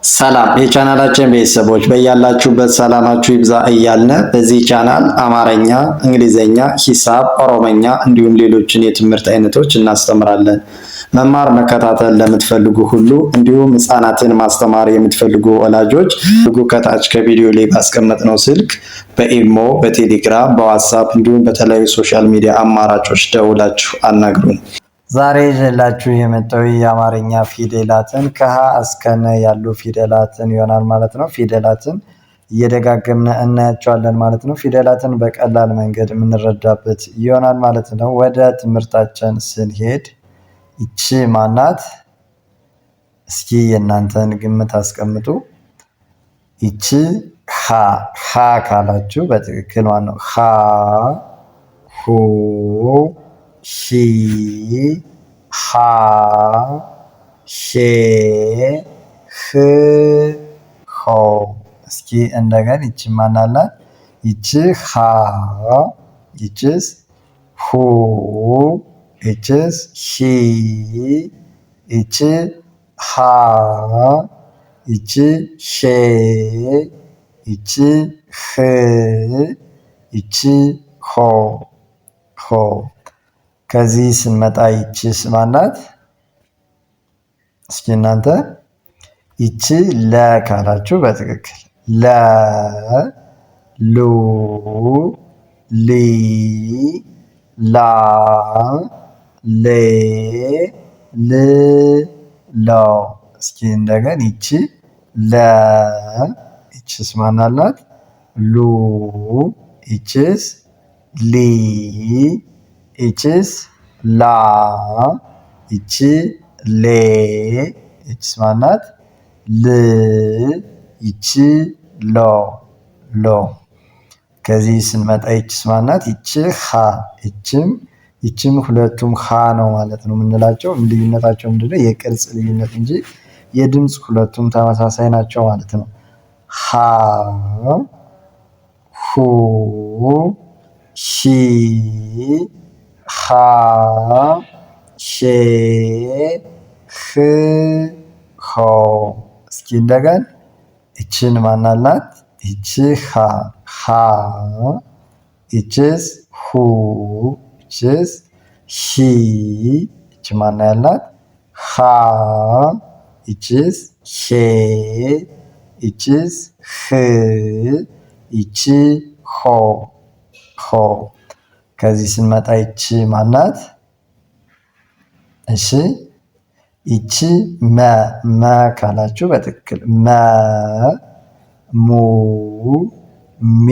ሰላም የቻናላችን ቤተሰቦች በያላችሁበት ሰላማችሁ ይብዛ እያልን በዚህ ቻናል አማርኛ፣ እንግሊዘኛ፣ ሂሳብ፣ ኦሮመኛ እንዲሁም ሌሎችን የትምህርት አይነቶች እናስተምራለን። መማር መከታተል ለምትፈልጉ ሁሉ እንዲሁም ህፃናትን ማስተማር የምትፈልጉ ወላጆች ከታች ከቪዲዮ ላይ ባስቀመጥነው ስልክ በኢሞ፣ በቴሌግራም፣ በዋትሳፕ እንዲሁም በተለያዩ ሶሻል ሚዲያ አማራጮች ደውላችሁ አናግሩን። ዛሬ ይዤላችሁ የመጣው የአማርኛ ፊደላትን ከሀ እስከ ነ ያሉ ፊደላትን ይሆናል ማለት ነው። ፊደላትን እየደጋገምን እናያቸዋለን ማለት ነው። ፊደላትን በቀላል መንገድ የምንረዳበት ይሆናል ማለት ነው። ወደ ትምህርታችን ስንሄድ ይቺ ማናት? እስኪ የእናንተን ግምት አስቀምጡ። ይቺ ሀ ካላችሁ በትክክል ማለት ነው። ሀ ሁ ሂ ሃ ሄ ህ ሆ። እስኪ እንደገና ይቺ ማናላት? ይቺ ሃ፣ ይቺስ ሁ፣ ይቺስ ሂ፣ ይቺ ሃ፣ ይቺ ሄ፣ ይቺ ህ፣ ይቺ ሆ ሆ። ከዚህ ስንመጣ ይቺስ ማናት? እስኪ እናንተ ይቺ ለ ካላችሁ በትክክል ለ፣ ሉ፣ ሊ፣ ላ፣ ሌ፣ ል፣ ሎ። እስኪ እንደገና ይቺ ለ፣ ይቺስ ማናላት? ሉ፣ ይቺስ ሊ፣ ይቺስ ላ፣ ይቺ ሌ፣ ይቺስ ማናት? ል፣ ይቺ ሎ ሎ። ከዚህ ስንመጣ ይቺስ ማናት? ይቺ ሀ፣ ይቺም ሁለቱም ሀ ነው ማለት ነው የምንላቸው። ልዩነታቸው ምንድነው? የቅርጽ ልዩነት እንጂ የድምፅ ሁለቱም ተመሳሳይ ናቸው ማለት ነው። ሀ፣ ሁ፣ ሂ፣ ሃ፣ ሄ፣ ህ፣ ሆ። እስኪ እንደገን ይችን ማናላት? ይቺ ሀ፣ ይችስ ሁ፣ ይችስ ሂ፣ ይች ማና ያላት? ሃ፣ ይችስ ሄ፣ ይችስ ህ፣ ይቺ ሆ ሆ። ከዚህ ስንመጣ ይቺ ማናት? እሺ ይቺ መ ካላችሁ በትክክል መ፣ ሙ፣ ሚ፣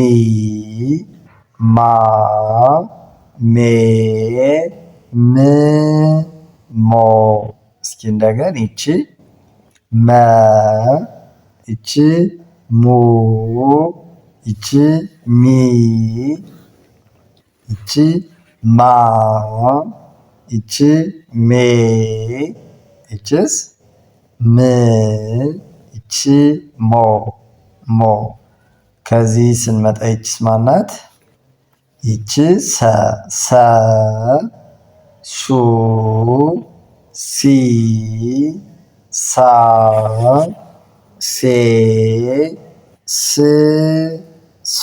ማ፣ ሜ፣ ም፣ ሞ። እስኪ እንደገን ይቺ መ፣ ይቺ ሙ፣ ይቺ ሚ፣ ይቺ ማ፣ ይቺ ሜ፣ ይቺስ ም፣ ይቺ ሞ ሞ። ከዚህ ስንመጣ ይቺስ ማናት? ይቺ ሰ፣ ሱ፣ ሲ፣ ሳ፣ ሴ፣ ስ፣ ሶ።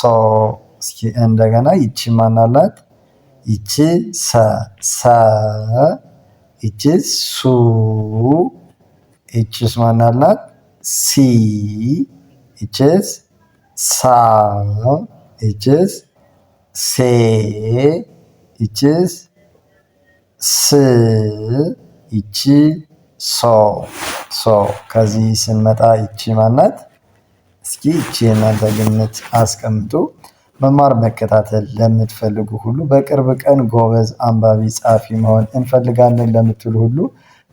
እስኪ እንደገና ይቺ ማናላት? ይቺ ሰ፣ ይቺ ሱ፣ ይቺስ ማናላት? ሲ፣ ይቺስ ሳ፣ ይቺስ ሴ፣ ይቺስ ስ፣ ይቺ ሶ። ከዚህ ስንመጣ ይቺ ማናት? እስኪ ይቺ የእናንተ ግምት አስቀምጡ። መማር መከታተል ለምትፈልጉ ሁሉ በቅርብ ቀን ጎበዝ አንባቢ ጸሐፊ መሆን እንፈልጋለን ለምትሉ ሁሉ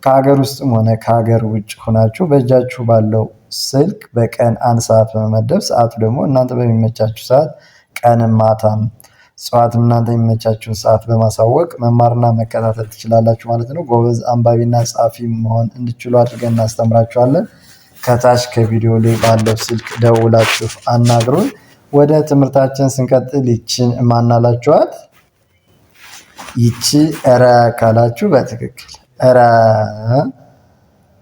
ከሀገር ውስጥም ሆነ ከሀገር ውጭ ሆናችሁ በእጃችሁ ባለው ስልክ በቀን 1 ሰዓት በመመደብ ሰዓቱ ደግሞ እናንተ በሚመቻችሁ ሰዓት ቀንም ማታም ጠዋትም እናንተ የሚመቻችሁን ሰዓት በማሳወቅ መማርና መከታተል ትችላላችሁ ማለት ነው። ጎበዝ አንባቢና ጸሐፊ መሆን እንድችሉ አድርገን እናስተምራችኋለን። ከታች ከቪዲዮ ላይ ባለው ስልክ ደውላችሁ አናግሩን። ወደ ትምህርታችን ስንቀጥል ይችን ማናላችኋት? ይቺ ረ ካላችሁ በትክክል ረ፣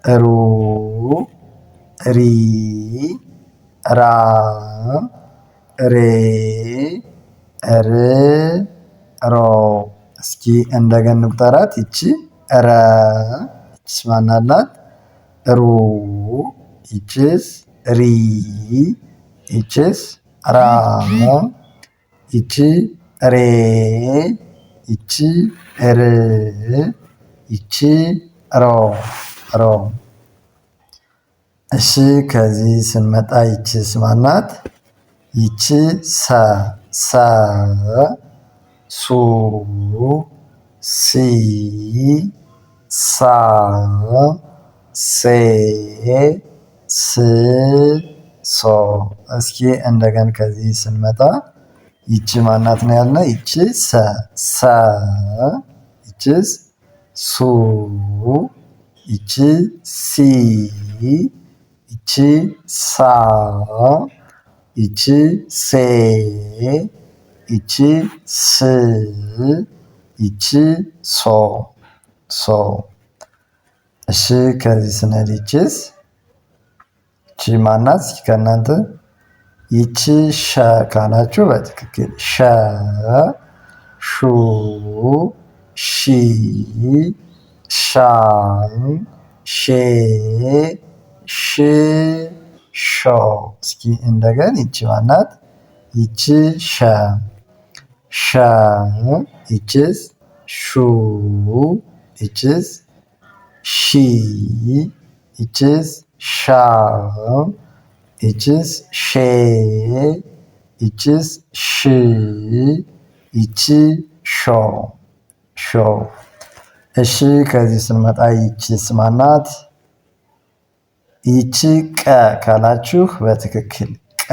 ሩ፣ ሪ ራ ሬ ር ሮ። እስኪ እንደገና እንቁጠራት። ይቺ ረ ይቺስ ማናላት? ሩ ይቺስ ሪ ይቺስ ራ ይቺ ሬ ይቺ ር ይቺ ሮ ሮ። እሺ ከዚህ ስንመጣ ይቺስ ማናት? ይቺ ሰ ሰ ሱ ሲ ሳ ሴ ስ ሶ። እስኪ እንደገን ከዚህ ስንመጣ ይቺ ማናት ነው ያልነው? ይቺ ሰ ሰ ይቺስ ሱ ይቺ ሲ ይቺ ሳ ይቺ ሴ ይቺ ስ ይቺ ሶ ሶ። እሺ ከዚህ ስንሄድ ይቺስ ይቺ ማናት? እስኪ ከእናንተ ይቺ ሸ ካላችሁ በትክክል ሸ ሹ ሺ ሻ ሼ ሽ ሾ። እስኪ እንደገን ይቺ ማናት? ይቺ ሸ ሸ ይቺስ ሹ ይቺስ ሺ ይቺስ ሻ ይቺስ ሼ ይቺስ ሽ ይቺ ሾ ሾ። እሺ ከዚህ ስንመጣ ይቺስ ማናት? ይቺ ቀ ካላችሁ በትክክል ቀ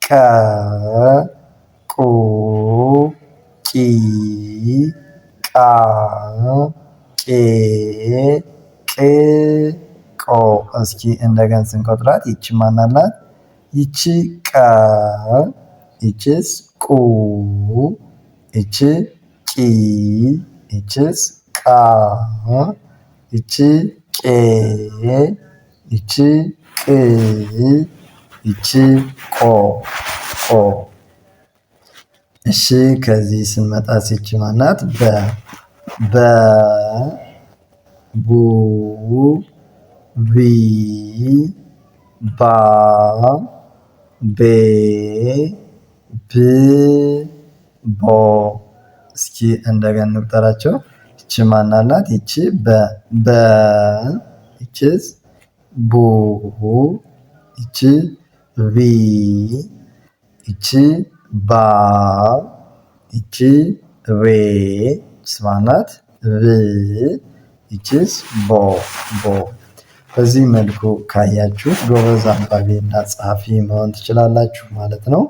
ቀ ቁ ቂ ቃ ቄ ቅ ቆ። እስኪ እንደገን ስንቆጥራት ይቺ ማናላት? ይቺ ቀ ይቺስ ቁ ይቺ ቂ ይቺስ ቃ ይቺ ቄ ይቺ ቅ ይቺ ቆ ቆ። እሺ ከዚህ ስንመጣ ይቺ ማናት? በ በ ቡ ቢ ባ ቤ ብ ቦ። እስኪ እንደገና እንቁጠራቸው። ይቺ ማናላት? ይቺ በ በ ይቺስ ቡ ይቺ ቪ ይቺ ባ ይቺ ሬ ይቺስ ማናት? ቭ ይቺስ ቦ ቦ። በዚህ መልኩ ካያችሁት ጎበዝ አንባቢ እና ጸሐፊ መሆን ትችላላችሁ ማለት ነው።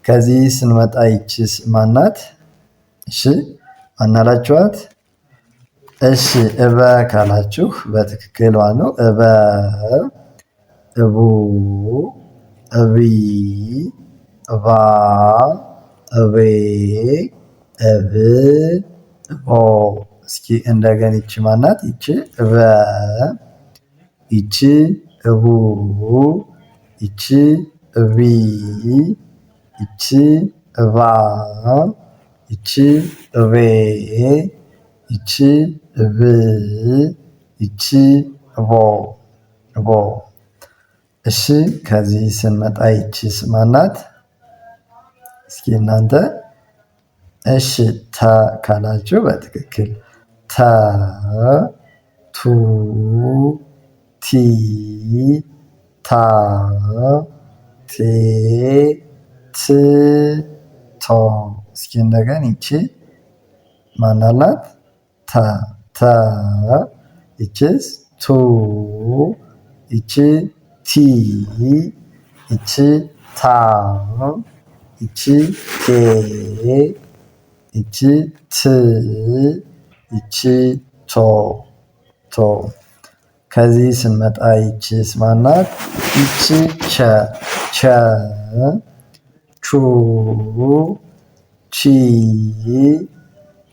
ከዚህ ስንመጣ ይቺስ ማናት? እሺ ማናላችኋት? እሺ እበ ካላችሁ በትክክል ነው። እበ እቡ እቢ እባ እቤ እብ ኦ። እስኪ እንደገና ይቺ ማናት? ይቺ እበ ይቺ እቡ ይቺ እቢ ይቺ እባ ይቺ እቤ ይቺ እብ ይቺ እቦ እቦ። እሺ ከዚህ ስንመጣ ይቺስ ማናት? እስኪ እናንተ እሺ ተ ካላችሁ በትክክል ተ ቱ ቲ ታ ቴ ት ቶ። እስኪ እንደገና ይቺ ማናላት? ተ ተ ይቺስ ቱ ይቺ ቲ ይቺ ታ ይቺ ቴ ይቺ ት ይቺ ቶ ቶ። ከዚህ ስንመጣ ይቺስ ማናት? ይቺ ቸ ቸ ቹ ቺ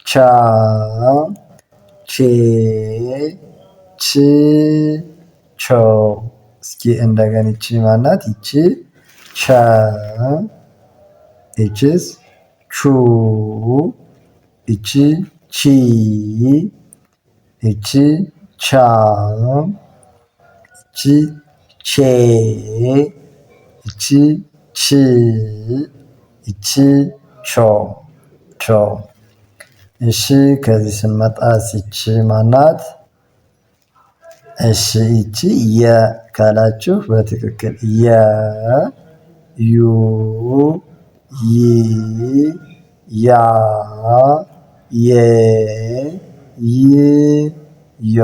ቻ ቼ ች ቾ። እስኪ እንደገና ይቺ ማናት? ይቺ ቸ ይቺስ ቹ ይቺ ቺ ይቺ ቻ ይቺ ቼ ይቺ ች ይቺ ቾ ቾ። እሺ ከዚህ ስንመጣ ይቺ ማናት? እሺ ይቺ የ ካላችሁ በትክክል የ ዩ ይ ያ የ ይ ዮ።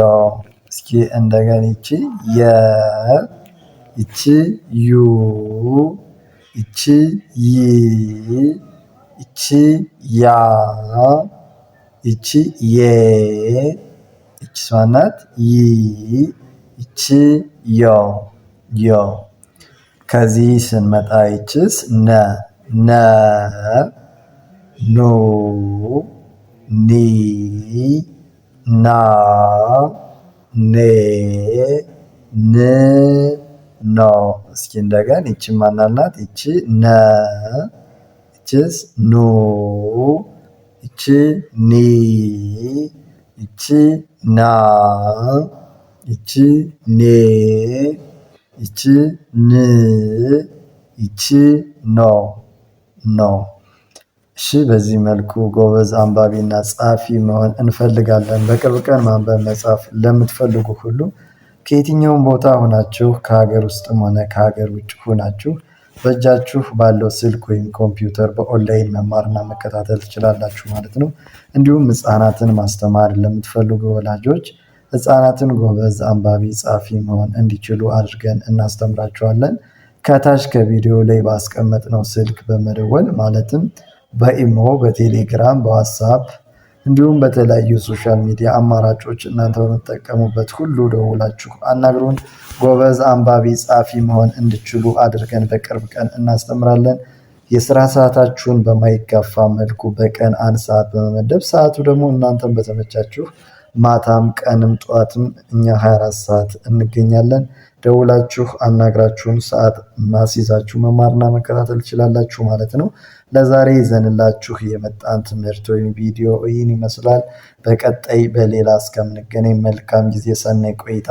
እስኪ እንደገና ይቺ የ ይቺ ዩ ይቺ ይ ይቺ ያ ይቺ የ ይቺ ማናት? ይ ይቺ ዮ ዮ። ከዚህ ስንመጣ ይቺስ ነ ነ ኑ ኒ ና ኔ ን ኖ። እስኪ እንደገና ይቺ ማናት? ይቺ ነ ይቺስ ኑ ይቺ ኒ ይቺ ና ይቺ ኔ ይቺ ን ይቺ ኖ ኖ። እሺ በዚህ መልኩ ጎበዝ አንባቢና ጸሐፊ መሆን እንፈልጋለን። በቅርብ ቀን ማንበብ መጻፍ ለምትፈልጉ ሁሉ ከየትኛውም ቦታ ሆናችሁ ከሀገር ውስጥም ሆነ ከሀገር ውጭ ሆናችሁ በእጃችሁ ባለው ስልክ ወይም ኮምፒውተር በኦንላይን መማርና መከታተል ትችላላችሁ ማለት ነው። እንዲሁም ህፃናትን ማስተማር ለምትፈልጉ ወላጆች ህፃናትን ጎበዝ አንባቢ ጸሐፊ መሆን እንዲችሉ አድርገን እናስተምራቸዋለን። ከታች ከቪዲዮ ላይ ባስቀመጥነው ስልክ በመደወል ማለትም በኢሞ፣ በቴሌግራም፣ በዋትስአፕ እንዲሁም በተለያዩ ሶሻል ሚዲያ አማራጮች እናንተ በምትጠቀሙበት ሁሉ ደውላችሁ አናግሩን። ጎበዝ አንባቢ ጸሐፊ መሆን እንዲችሉ አድርገን በቅርብ ቀን እናስተምራለን። የስራ ሰዓታችሁን በማይጋፋ መልኩ በቀን 1 ሰዓት በመመደብ ሰዓቱ ደግሞ እናንተን በተመቻችሁ ማታም ቀንም ጠዋትም እኛ 24 ሰዓት እንገኛለን። ደውላችሁ አናግራችሁን ሰዓት ማስይዛችሁ መማርና መከታተል ትችላላችሁ ማለት ነው። ለዛሬ ይዘንላችሁ የመጣን ትምህርት ወይም ቪዲዮ ይህን ይመስላል። በቀጣይ በሌላ እስከምንገናኝ መልካም ጊዜ፣ ሰናይ ቆይታ